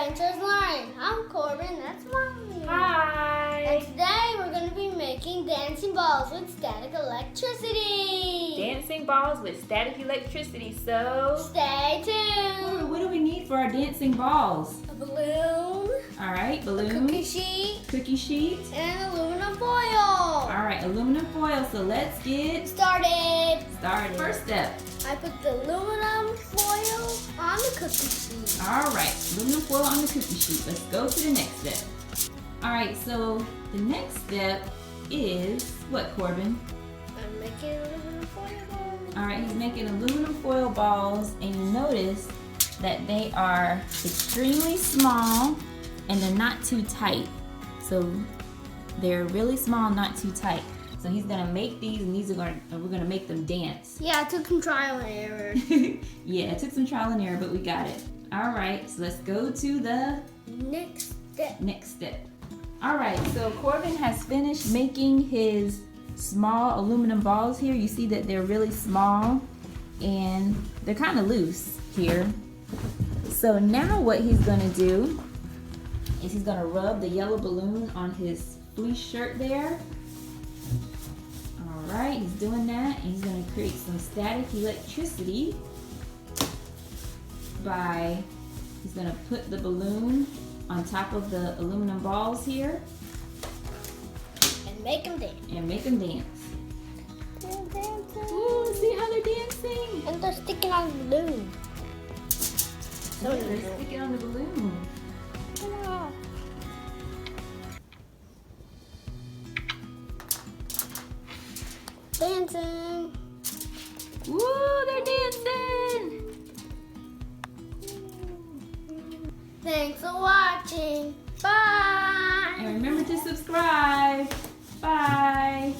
Adventures Learning. I'm Corban, that's Mommy. Hi! And today we're going to be making dancing balls with static electricity. Dancing balls with static electricity, so... Stay tuned. Ooh, what do we need for our dancing balls? A balloon, All right, a balloon, cookie sheet, cookie sheet. and aluminum foil. All right, aluminum foil. So let's get Started. started. First step. I put the aluminum foil on the cookie sheet. All right, aluminum foil on the cookie sheet. Let's go to the next step. All right, so the next step is what, Corbin? I'm making aluminum foil balls. All right, he's making aluminum foil balls, and you notice that they are extremely small and they're not too tight. So they're really small, not too tight. So he's gonna make these, and we're gonna make them dance. Yeah, I took some trial and error. Yeah, it took some trial and error, but we got it. All right, so let's go to the Next step. next step. All right, so Corbin has finished making his small aluminum balls here. You see that they're really small and they're kind of loose here. So now what he's gonna do is he's gonna rub the yellow balloon on his fleece shirt there. All right, he's doing that, and he's gonna create some static electricity he's gonna put the balloon on top of the aluminum balls here And make them dance. and make them dance. Ooh, see how they're dancing? And they're sticking on the balloon. Yeah, they're sticking on the balloon. Yeah. Dancing. Ooh, they're dancing! Thanks for watching. Bye. And remember to subscribe. Bye.